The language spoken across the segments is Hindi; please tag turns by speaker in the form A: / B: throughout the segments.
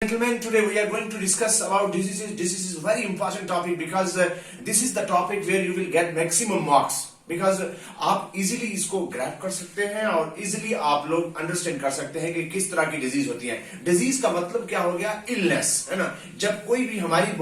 A: Gentlemen, today we are going to discuss about diseases. This is a very important topic because this is the topic where you will get maximum marks. Because आप इजीली इसको ग्रैब कर सकते हैं और इजीली आप लोग अंडरस्टैंड कर सकते हैं कि किस तरह की डिजीज होती है। डिजीज का मतलब क्या हो गया? इलनेस, है ना। जब कोई भी हमारी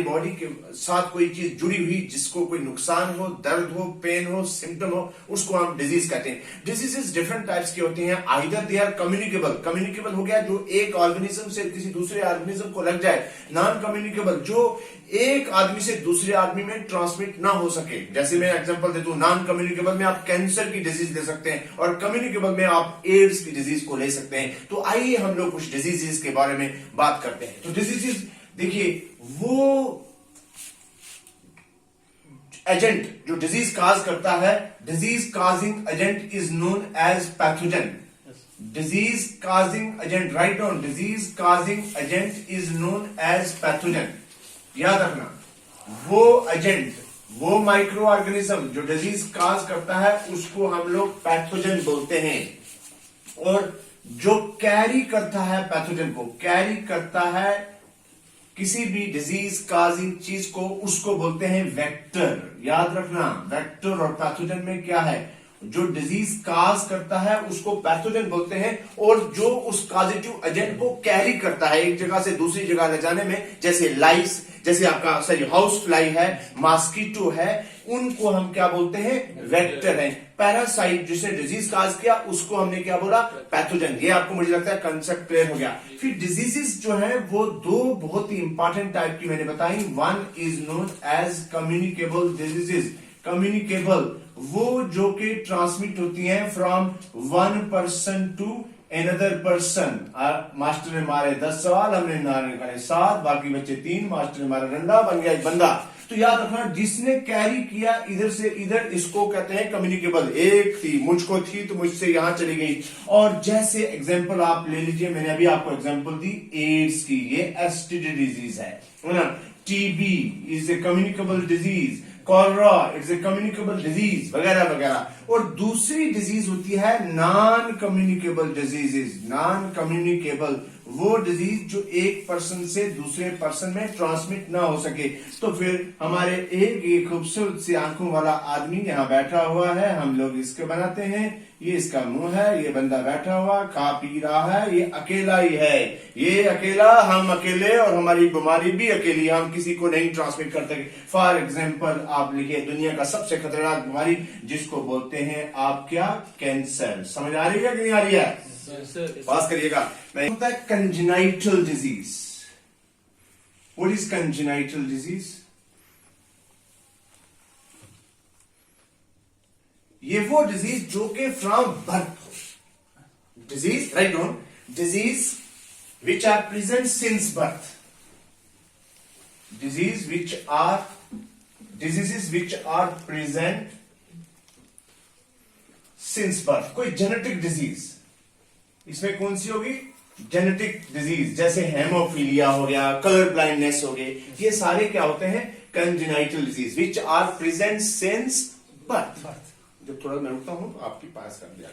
A: बॉडी के साथ कोई चीज जुड़ी हुई, जिसको कोई नुकसान हो, दर्द हो, पेन हो, सिम्टम हो, उसको हम डिजीज कहते हैं। डिजीजेस डिफरेंट टाइप्स की होती हैं। आइदर दे आर कम्युनिकेबल हो गया, जो एक ऑर्गेनिज्म से किसी दूसरे ऑर्गेनिज्म को लग जाए। नॉन कम्युनिकेबल, जो एक आदमी से दूसरे आदमी में ट्रांसमिट ना हो सके। जैसे मैं एग्जांपल देता हूं, नॉन कम्युनिकेबल में आप कैंसर की डिजीज ले सकते हैं और कम्युनिकेबल में आप एड्स की डिजीज को ले सकते हैं। तो आइए हम लोग कुछ डिजीजेस के बारे में बात करते हैं। तो डिजीजेस देखिए, वो एजेंट जो डिजीज काज करता है, disease causing agent is known as pathogen. Disease causing agent, write down, disease causing agent is known as pathogen. याद रखना, वो एजेंट, वो माइक्रो ऑर्गेनिज्म जो डिजीज काज करता है, उसको हम लोग पैथोजन बोलते हैं। और जो कैरी करता है, पैथोजन को कैरी करता है किसी भी डिजीज काजिंग चीज को, उसको बोलते हैं वेक्टर। याद रखना, वेक्टर और पैथोजन में क्या है? जो डिजीज काज करता है उसको पैथोजन बोलते हैं, और जो उस काजिटिव एजेंट को कैरी करता है एक जगह से दूसरी जगह ले जाने में, जैसे लाइस, जैसे आपका हाउस फ्लाई है, मॉस्किटो है, उनको हम क्या बोलते हैं? वेक्टर है। पैरासाइट जिसे डिजीज काज किया, उसको हमने क्या बोला? पैथोजन। ये आपको मुझे लगता है कंसेप्ट क्लियर हो गया। फिर डिजीजेस जो है वो दो बहुत ही इंपॉर्टेंट टाइप की मैंने बताई। One is known as communicable diseases. Communicable वो जो कि ट्रांसमिट होती हैं from one person to another person. Master ने मारे 10 सवाल, हमने करे 7, बाकी बच्चे 3, मास्टर ने मारा डंडा, बन गया एक बंदा। तो याद रखना, जिसने कैरी किया इधर से इधर, इसको कहते हैं कम्युनिकेबल। एक थी, मुझको थी तो मुझसे यहां चली गई। और जैसे एग्जांपल आप ले लीजिए, मैंने अभी आपको एग्जांपल दी एड्स की, ये एसटीडी डिजीज है ना। TB is a communicable disease, cholera it's a communicable disease, वगैरह वगैरह। और दूसरी डिजीज होती है non communicable diseases. Non communicable वो डिजीज जो एक पर्सन से दूसरे पर्सन में ट्रांसमिट ना हो सके। तो फिर हमारे एक खूबसूरत सी आंखों वाला आदमी यहाँ बैठा हुआ है, हम लोग इसके बनाते हैं, ये इसका मुंह है, ये बंदा बैठा हुआ खा पी रहा है, ये अकेला ही है, ये अकेला, हम अकेले, और हमारी बीमारी भी अकेली, हम किसी को नहीं ट्रांसमिट करते। फॉर एग्जाम्पल आप लिखिए, दुनिया का सबसे खतरनाक बीमारी जिसको बोलते हैं आप क्या? कैंसर। समझ आ रही है कि नहीं आ रही है? पास करिएगा। होता है congenital disease. What is congenital disease? ये वो डिजीज जो कि from birth. Disease, write down, disease which are present since birth. Diseases which are present since birth. कोई जेनेटिक डिजीज, इसमें कौन सी होगी? जेनेटिक डिजीज, जैसे हेमोफीलिया हो गया, कलर ब्लाइंडनेस हो गई, ये सारे क्या होते हैं? Congenital disease which are present since birth. जब थोड़ा मैं रुकता हूं तो आपकी पास कर दिया।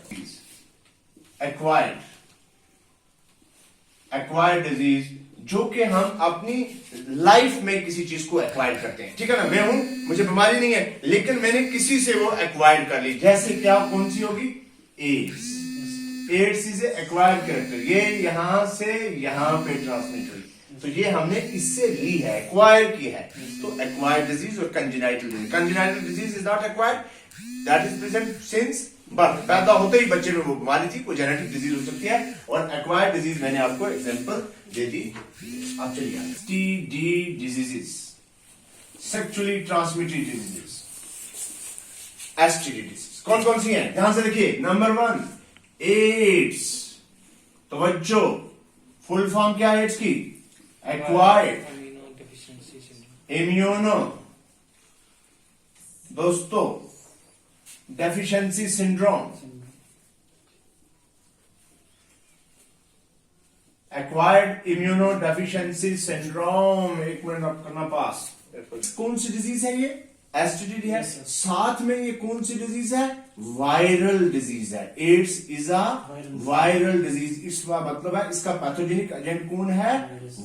A: एक्वायर्ड डिजीज, जो कि हम अपनी लाइफ में किसी चीज को एक्वायर्ड करते हैं। ठीक है ना, मैं हूं, मुझे बीमारी नहीं है, लेकिन मैंने किसी से वो एक्वायर्ड कर ली। जैसे क्या, कौन सी होगी? AIDS. AIDS is acquired character, ये यहां से यहां पे ट्रांसमिट हुई, तो ये हमने इससे ली है, एक्वायर की है। तो एक्वायर्ड डिजीज और congenital disease. Congenital disease is not acquired, that is present since birth. पैदा होते ही बच्चे में वो बीमारी थी, कोई जेनेटिक डिजीज हो सकती है। और एक्वायर्ड डिजीज मैंने आपको एग्जांपल दे दी। आप चलिए, STD diseases, sexually transmitted diseases. STD disease कौन कौन सी हैं? ध्यान से देखिए। Number 1 AIDS. तवज्जो, फुल फॉर्म क्या है एड्स की? एक्वायर्ड इम्यूनो, दोस्तों, deficiency syndrome. Acquired immuno deficiency syndrome. एक मिनट आप करना पास। कौन सी डिजीज है ये? एसटीडी है, साथ में ये कौन सी डिजीज है? वायरल डिजीज है। AIDS is a viral disease. इसका मतलब है इसका पैथोजेनिक एजेंट कौन है?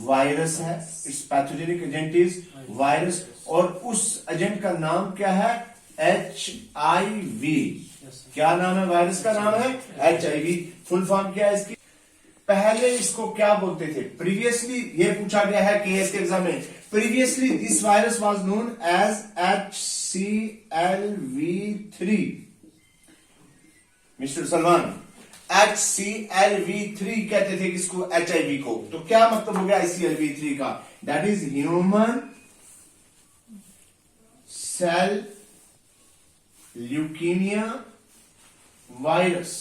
A: वायरस है। It's pathogenic agent is virus. और उस एजेंट का नाम क्या है? HIV। क्या नाम है वायरस का? नाम है HIV। फुल फॉर्म क्या है इसकी? पहले इसको क्या बोलते थे? प्रीवियसली ये पूछा गया है केएस के एग्जाम में। Previously this virus was known as HCLV3। Mister Salman, HCLV3 कहते थे किसको? HIV को। तो क्या मतलब हो गया HCLV3 का? That is human cell leukaemia virus.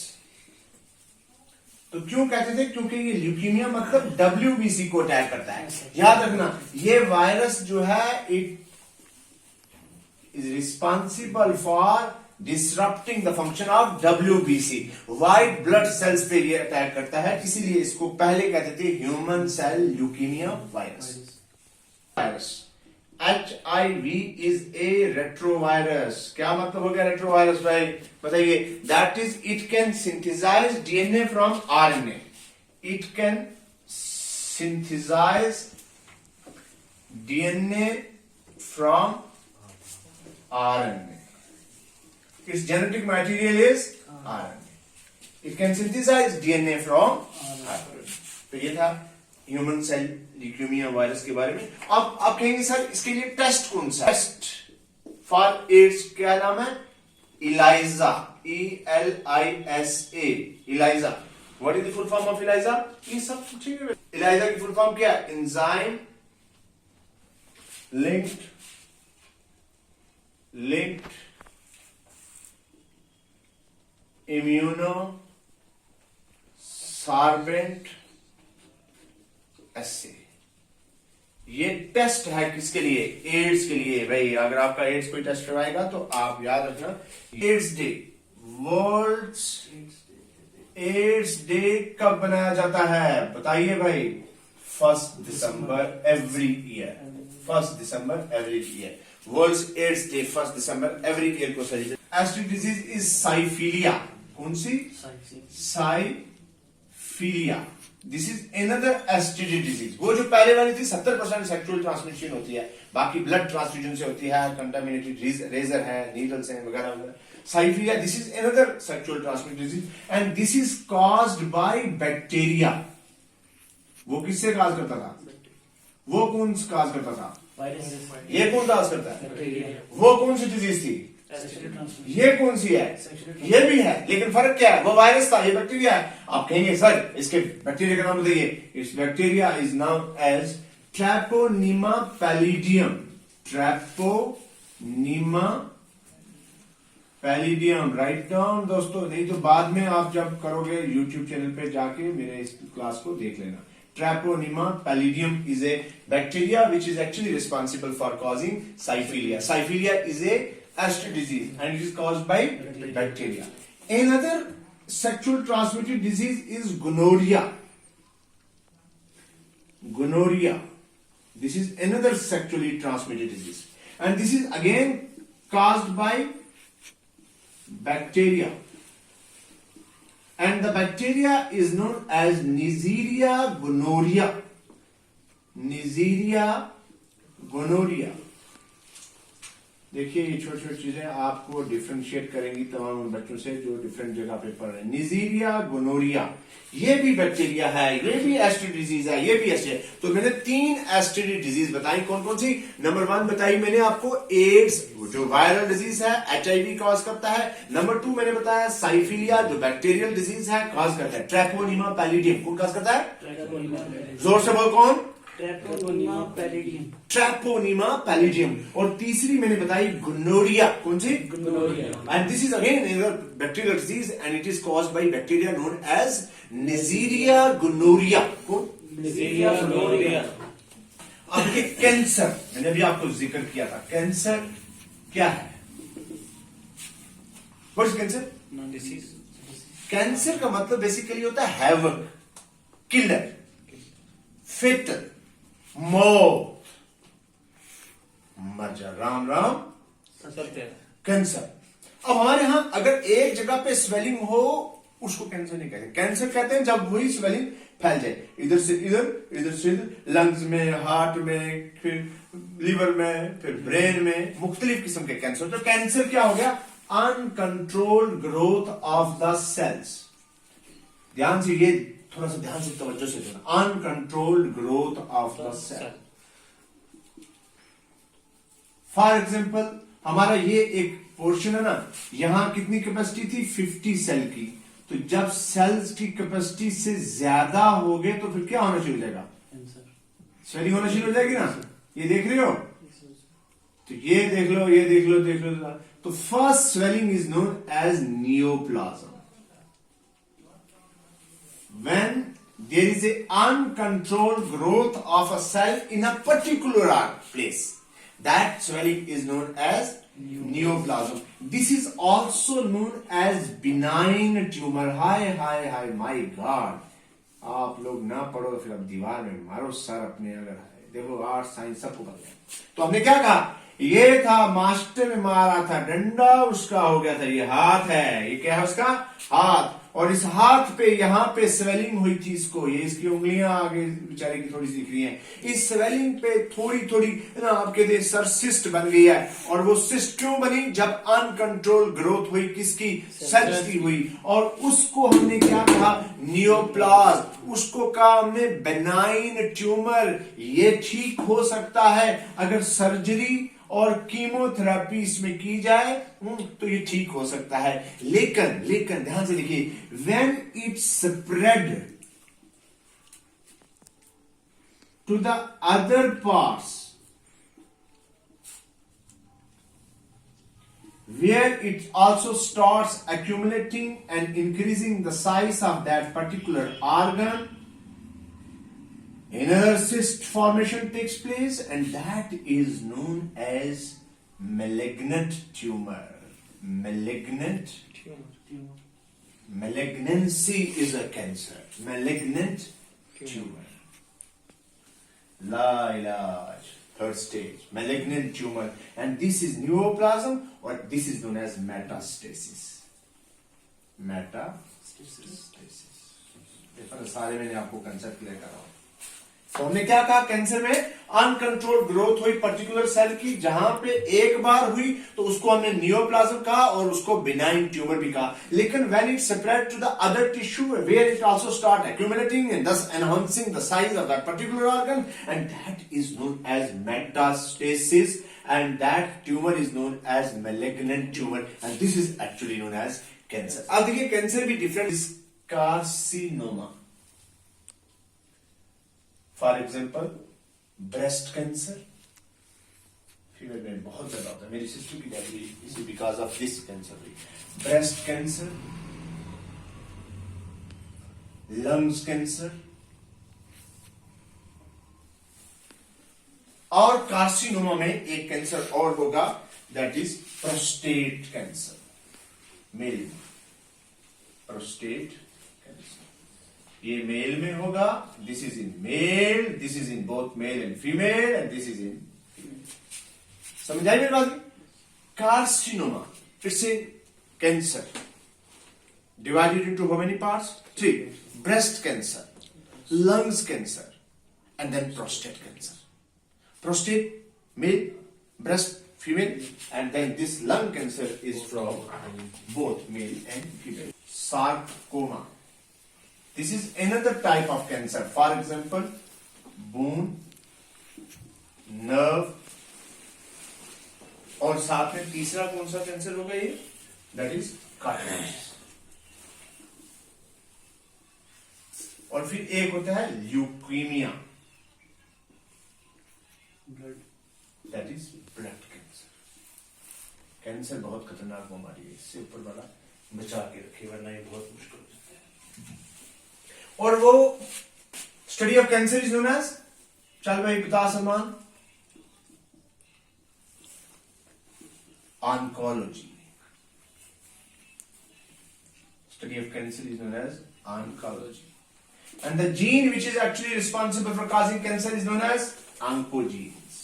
A: तो क्यों कहते थे? क्योंकि ये ल्यूकीमिया मतलब WBC को अटैक करता है। याद रखना, ये वायरस जो है it is responsible for disrupting the function of WBC, white blood cells पे ये अटैक करता है। इसीलिए इसको पहले कहते थे human cell leukaemia virus. HIV is a retrovirus. क्या मतलब हो गया रेट्रोवायरस भाई? बताइए। That is it can synthesise DNA from RNA। It can synthesise DNA from RNA। Its genetic material is RNA। It can synthesise DNA from RNA। तो ये था ह्यूमन सेल ल्यूकीमिया वायरस के बारे में। अब आप कहेंगे सर इसके लिए टेस्ट कौन सा? टेस्ट फॉर एड्स क्या नाम है? Elijah. ELISA। Elijah. What is the full form of Elijah? ये सब पूछेंगे। इलाइजा की फुल फॉर्म क्या है? एंजाइम लिंक्ड इम्यूनो सॉर्बेंट एसे। ये टेस्ट है किसके लिए? एड्स के लिए। भाई अगर आपका एड्स कोई टेस्ट करवाएगा तो आप याद रखना AIDS day, world AIDS day कब बनाया जाता है? बताइए भाई। 1 December every year. 1 December every year world AIDS day 1 December every year को सेलिब्रेट। एस्टिक डिजीज इज साइफिलिया। कौन सी? Syphilis. This is another STD disease. वो जो पहले वाली थी 70% सेक्सुअल ट्रांसमिशन होती है, बाकी ब्लड ट्रांसफ्यूजन से होती है, कंटामिनेटेड रेजर है, नीडल्स हैं वगैरह वगैरह। Syphilis this is another sexual transmitted disease and this is caused by bacteria. वो किससे काज करता था? वो कौन काज करता था? ये कौन काज करता है? वो कौन सी डिजीज थी? ये कौन सी है? ये भी है, लेकिन फर्क क्या है? वो वायरस था, ये बैक्टीरिया है। आप कहेंगे सर इसके बैक्टीरिया का नाम बताइए। इस bacteria is known as treponema pallidum. Treponema pallidum. Right down दोस्तों, नहीं तो बाद में आप जब करोगे यूट्यूब चैनल पे जाके मेरे इस क्लास को देख लेना। Treponema pallidum is a bacteria which is actually responsible for causing syphilia. Syphilia is a STD disease and it is caused by bacteria. Another sexual transmitted disease is gonorrhea. Gonorrhea. This is another sexually transmitted disease. And this is again caused by bacteria. And the bacteria is known as Neisseria gonorrhea. Neisseria gonorrhea. देखिए ये छोटी छोटी चीजें आपको डिफरेंशिएट करेंगी तमाम बच्चों से जो डिफरेंट जगह पे पढ़ रहे हैं। Neisseria gonorrhea ये भी बैक्टीरिया है, ये भी एसटीडी डिजीज है, ये भी एसटीडी। तो मैंने 3 एसटीडी डिजीज बताई। कौन कौन सी? नंबर 1 बताई मैंने आपको एड्स जो वायरल डिजीज है, HIV कॉज करता है। नंबर 2 मैंने बताया साइफिलिया जो बैक्टीरियल डिजीज है, कॉज करता है। ट्रैपोनिमा पैलिडियम कौन कॉज करता है? जोर से बोल कौन?
B: ट्रैपोनिमा पैलिडियम।
A: Treponema palladium. और तीसरी मैंने बताई गोनोरिया। कौन सी?
B: Gonorrhoea.
A: And this is again another bacterial disease and it is caused by bacteria known as Neisseria gonorrhea. कौन?
B: Neisseria gonorrhea।
A: अब ये कैंसर, मैंने भी आपको जिक्र किया था। कैंसर क्या है? What is cancer?
B: Disease.
A: Cancer का मतलब बेसिकली होता है हैवक, किलर, फेटल, मौत। मर जा। राम राम
B: सत्य
A: कैंसर। अब हमारे यहाँ अगर एक जगह पे स्वेलिंग हो उसको कैंसर नहीं कहते। कैंसर कहते हैं जब वही स्वेलिंग फैल जाए, इधर से इधर, इधर से इधर, लंग्स में, हार्ट में, फिर लिवर में, फिर ब्रेन में, मुख्तलिफ किस्म के कैंसर। तो कैंसर क्या हो गया? Uncontrolled growth of the cells. ध्यान से, ये थोड़ा सा ध्यान से तवज्जो से सुना। Uncontrolled growth of the cell. For example हमारा ये एक पोर्शन है ना, यहां कितनी कैपेसिटी थी? 50 सेल की। तो जब सेल्स की कैपेसिटी से ज्यादा हो गए तो फिर क्या होना शुरू हो जाएगा? स्वेलिंग होना शुरू हो जाएगी ना। ये देख रहे हो? तो ये देख लो, ये देख लो, देख लो। तो first swelling is known as neoplasm. When there is a uncontrolled growth of a cell in a particular place, that swelling is known as neoplasm. This is also known as benign tumor. Hi my God, आप लोग ना पढ़ो तो फिर अब दीवार में मारो सर अपने। अगर देखो आर्ट साइंस सबको पता है। तो हमने क्या कहा? ये था मास्टर में मारा था डंडा, उसका हो गया था ये हाथ है। ये क्या है? उसका हाथ। और इस हाथ पे यहाँ पे स्वेलिंग हुई थी इसको, ये इसकी उंगलियां आगे बेचारे की थोड़ी सी दिख रही हैं। इस स्वेलिंग पे थोड़ी थोड़ी ना आपके सर सिस्ट बन गई है। और वो सिस्ट क्यों बनी? जब अनकंट्रोल ग्रोथ हुई किसकी? सेल्स की हुई। और उसको हमने क्या कहा? नियोप्लाज्म। उसको कहा हमने बेनाइन ट्यूमर। ये ठीक हो सकता है अगर सर्जरी और कीमोथेरेपी इसमें की जाए तो ये ठीक हो सकता है। लेकिन ध्यान से देखिए, when it spread to the other parts where it also starts accumulating and increasing the size of that particular organ, another cyst formation takes place, and that is known as malignant tumor. Malignancy is a cancer. Malignant tumor. La ilaj. Third stage, malignant tumor, and this is neoplasm, or this is known as metastasis. देखो ना, सारे मैंने आपको कंसेप्ट क्लियर करा। तो हमने क्या कहा? कैंसर में अनकंट्रोल्ड ग्रोथ हुई पर्टिकुलर सेल की, जहां पे एक बार हुई तो उसको हमने नियोप्लाज्म कहा और उसको बिनाइन ट्यूमर भी कहा। लेकिन when it spread to the other tissue where it also start accumulating and thus enhancing the size of that particular organ, and that is known as metastasis, and that tumor is known as malignant tumor, and this is actually known as cancer. अब देखिए कैंसर भी different. Carcinoma, for example breast cancer. Female में बहुत ज्यादा होता है। मेरी सिस्टर की डेथ हुई इसी बिकॉज ऑफ दिस कैंसर हुई। ब्रेस्ट कैंसर, लंग्स कैंसर, और कार्सिनोमा में एक कैंसर और होगा, that is prostate cancer. Male prostate cancer, ये मेल में होगा। This is in male, this is in both male and female, and this is in female. समझ आई मेरी बात? Carcinoma, it's a cancer divided into how many parts? 3. Breast cancer, lungs cancer, and then prostate cancer. Prostate, male, breast, female, and then this lung cancer is from both male and female. Sarcoma, this is another type of cancer. For example, bone, nerve, और साथ में तीसरा कौन सा कैंसर होगा? ये दैट इज कार्टिलेज। और फिर एक होता है leukaemia, that is blood cancer. Cancer बहुत खतरनाक बीमारी है, इससे ऊपर वाला बचा के रखे वरना ये बहुत मुश्किल हो जाता है। और वो study of cancer is known as, चल भाई बता Salman, oncology. Study of cancer is known as oncology. And the gene which is actually responsible for causing cancer is known as oncogenes.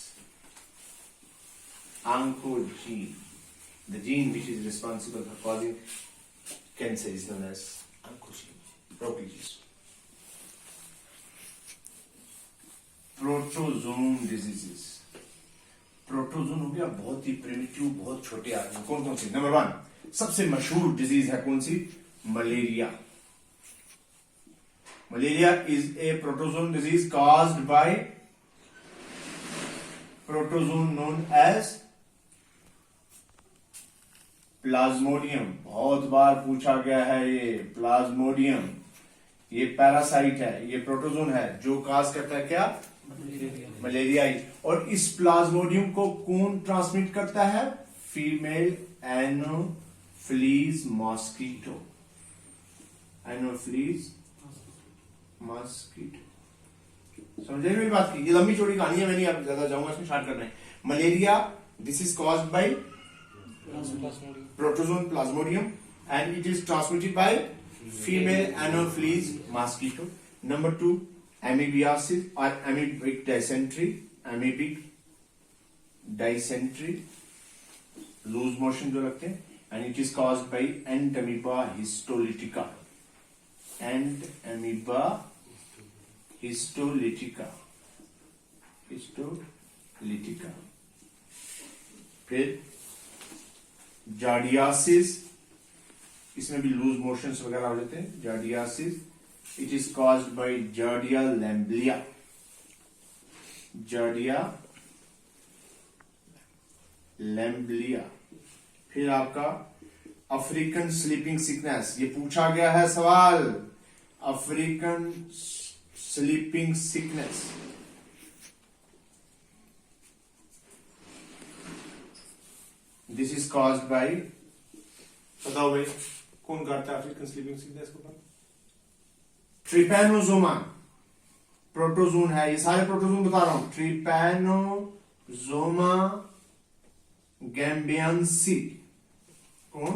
A: Oncogenes. The gene which is responsible for causing cancer is known as oncogene. Protozoan diseases. Protozoan हो गया बहुत ही प्रिमिटिव, बहुत छोटे आदमी. कौन कौन सी? नंबर 1 सबसे मशहूर डिजीज है कौन सी? Malaria. Malaria is a protozoan disease caused by protozoan known as plasmodium. बहुत बार पूछा गया है ये प्लाज्मोडियम. ये पैरासाइट है, ये प्रोटोजोन है जो काज करता है क्या? मलेरिया. और इस प्लाज्मोडियम को कौन ट्रांसमिट करता है? Female anopheles mosquito. Anopheles mosquito. समझे मेरी बात की? ये लंबी चौड़ी कहानी है, मैं नहीं अब ज्यादा जाऊंगा इसमें. स्टार्ट करना है. Malaria, this is caused bye protozoon plasmodium and it is transmitted by female anopheles mosquito. Number 2 amoebiasis or amoebic dysentery. Amoebic dysentery, loose motion जो लगते हैं, and it is caused by Entamoeba histolytica. Entamoeba histolytica. फिर जार्डियासिस, इसमें भी लूज मोशंस वगैरह हो जाते हैं. जार्डियासिस, it is caused bye जार्डिया lamblia. जार्डिया lamblia. फिर आपका अफ्रीकन स्लीपिंग सिकनेस. ये पूछा गया है सवाल. African sleeping sickness. This is caused by, बताओ भाई कौन करता है अफ्रीकन स्लीपिंग सिकनेस को? ट्रिपैनोसोमा. प्रोटोजोन है, ये सारे प्रोटोजोन बता रहा हूं. Trypanosoma gambiense. कौन?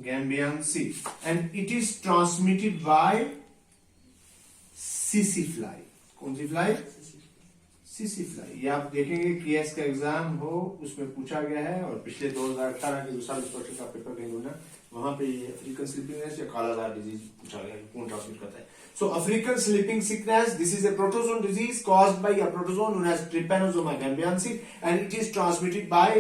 A: Gambiense. And it is transmitted by सीसी फ्लाई. कौन सी फ्लाई? CC fly. ये आप देखेंगे केएस का एग्जाम हो उसमें पूछा गया है, और पिछले 2018 के दूसरा इंस्पेक्टर का पेपर कहीं होना, वहां पे ये अफ्रीकन स्लीपिंग सिकनेस या कालाजार डिजीज पूछा गया है, कौन ट्रांसमिट करता है. So African sleeping sickness, this is a protozoan disease caused by a protozoan known as Trypanosoma gambiense and it is transmitted by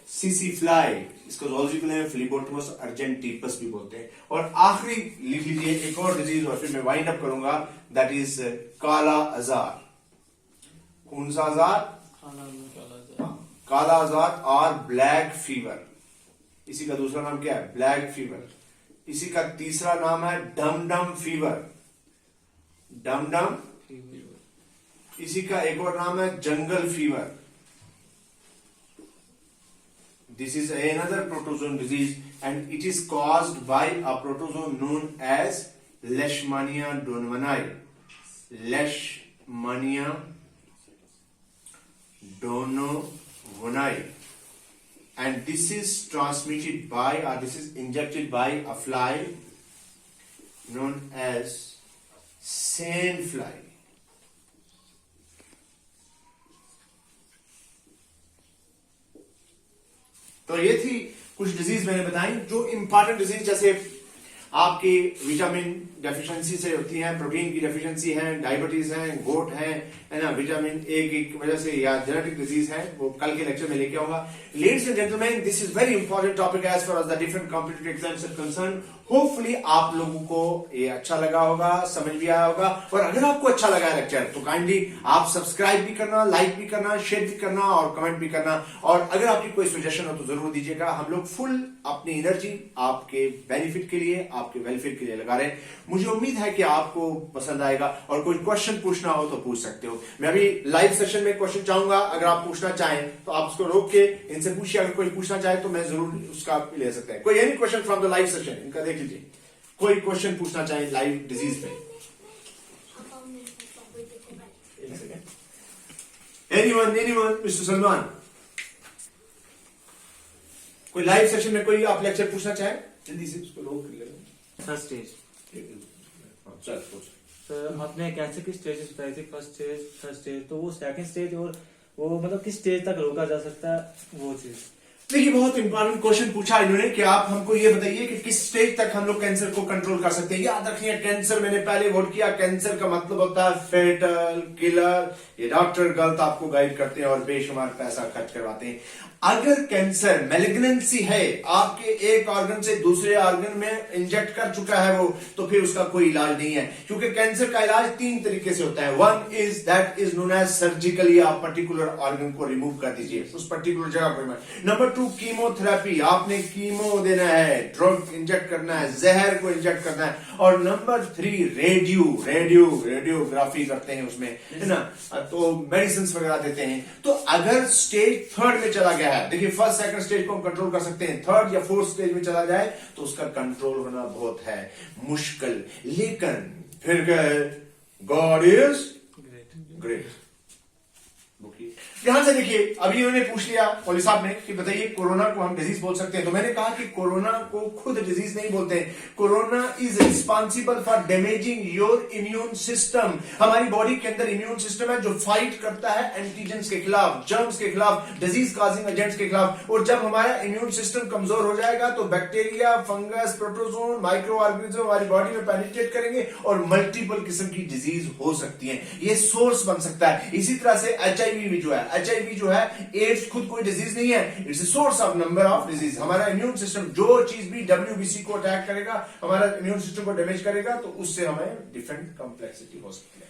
A: CC fly. इसको zoological नेम Phlebotomus argentipus भी बोलते हैं. और आखिरी लिख लीजिए एक और डिजीज, और फिर मैं वाइंड अप करूंगा, दैट इज काला आजार. कौन सा आजार? काला आजार और ब्लैक फीवर. इसी का दूसरा नाम क्या है? Black fever. इसी का तीसरा नाम है डम फीवर. डम. इसी का एक और नाम है जंगल fever. This is another protozoan disease and it is caused by a protozoan known as Leishmania donovani. Leishmania donovani. And this is transmitted by, or this is injected by a fly known as sand fly. तो ये थी कुछ डिजीज मैंने बताई जो इंपॉर्टेंट डिजीज, जैसे आपकी विटामिन डेफिशिएंसी से होती हैं, प्रोटीन की डेफिशिएंसी है, डायबिटीज है, गोट है ना, विटामिन ए की वजह से, या जेनेटिक डिजीज है, वो कल के लेक्चर में लेके आऊंगा. Ladies and gentleman, this is very important topic as far as the different competitive exams are concern. Hopefully आप लोगों को ये अच्छा लगा होगा, समझ भी आया होगा. और अगर आपको अच्छा लगा लेक्चर तो काइंडली आप सब्सक्राइब भी करना, लाइक भी करना, शेयर भी करना और कमेंट भी करना. और अगर आपकी कोई सजेशन हो तो जरूर दीजिएगा. हम लोग फुल अपनी एनर्जी आपके बेनिफिट के लिए, आपके वेलफेयर के लिए लगा रहे हैं. मुझे उम्मीद है कि आपको पसंद आएगा. और कोई क्वेश्चन पूछना हो तो पूछ सकते हो. मैं अभी लाइव सेशन में क्वेश्चन चाहूंगा, अगर आप पूछना चाहें तो आप उसको रोक के इनसे पूछिए. अगर कोई पूछना चाहे तो मैं जरूर उसका ले सकता है. कोई any question from the live session, इनका देख लीजिए. कोई क्वेश्चन पूछना चाहे लाइव डिजीज पे. एनीवन मिस्टर सलमान, कोई लाइव सेशन में कोई आप लेक्चर पूछना चाहे जल्दी से उसको रोक कर लेना.
B: First stage.
A: चल पूछ.
B: सर आपने कैंसर की स्टेजेस बताई थी, फर्स्ट स्टेज, थर्ड स्टेज, तो वो सेकंड स्टेज और वो मतलब किस स्टेज तक रोका जा सकता है वो चीज?
A: देखिए, बहुत इंपॉर्टेंट क्वेश्चन पूछा इन्होंने कि आप हमको ये बताइए कि किस स्टेज तक हम लोग कैंसर को कंट्रोल कर सकते हैं। याद रखिए, कैंसर मैंने पहले वर्ड किया, कैंसर का मतलब होता है फेटल किलर। ये डॉक्टर गलत आपको गाइड करते हैं और बेशुमार पैसा खर्च करवाते हैं। अगर कैंसर मैलिग्नेंसी है, आपके एक ऑर्गन से दूसरे ऑर्गन में इंजेक्ट कर चुका है वो, तो फिर उसका कोई इलाज नहीं है, क्योंकि कैंसर का इलाज 3 तरीके से होता है। One is that is known as surgically, आप पर्टिकुलर ऑर्गन को रिमूव कर दीजिए, उस पर्टिकुलर जगह को। नंबर 2, कीमोथेरेपी, आपने कीमो देना है, ड्रग इंजेक्ट करना है, जहर को इंजेक्ट करना है। और नंबर 3, रेडियोग्राफी करते हैं उसमें, है ना, तो मेडिसिन वगैरह देते हैं। तो अगर स्टेज 3 में चला गया है, देखिए फर्स्ट सेकंड स्टेज को हम कंट्रोल कर सकते हैं, 3rd या 4th स्टेज में चला जाए तो उसका कंट्रोल होना बहुत है मुश्किल। लेकिन फिर गॉड इज ग्रेट। ध्यान से देखिए, अभी उन्होंने पूछ लिया मौलवी साहब ने कि बताइए कोरोना को हम डिजीज बोल सकते हैं, तो मैंने कहा कि कोरोना को खुद डिजीज नहीं बोलते हैं। Corona is responsible for damaging your immune system. हमारी बॉडी के अंदर इम्यून सिस्टम है जो फाइट करता है एंटीजेंस के खिलाफ, जर्म्स के खिलाफ, डिजीज काजिंग एजेंट्स के खिलाफ। और जब हमारा इम्यून सिस्टम कमजोर हो जाएगा तो bacteria, fungus, protozoan, micro organism हमारी बॉडी में पेनिट्रेट करेंगे और मल्टीपल किस्म की डिजीज हो सकती है। ये सोर्स बन सकता है। इसी तरह से एचआईवी भी जो है, एचआईवी जो है, एड्स खुद कोई डिजीज नहीं है, it's a source of number of disease. हमारा इम्यून सिस्टम जो चीज भी डब्ल्यूबीसी को अटैक करेगा, हमारा इम्यून सिस्टम को डैमेज करेगा, तो उससे हमें डिफरेंट कॉम्प्लेक्सिटी हो सकती है।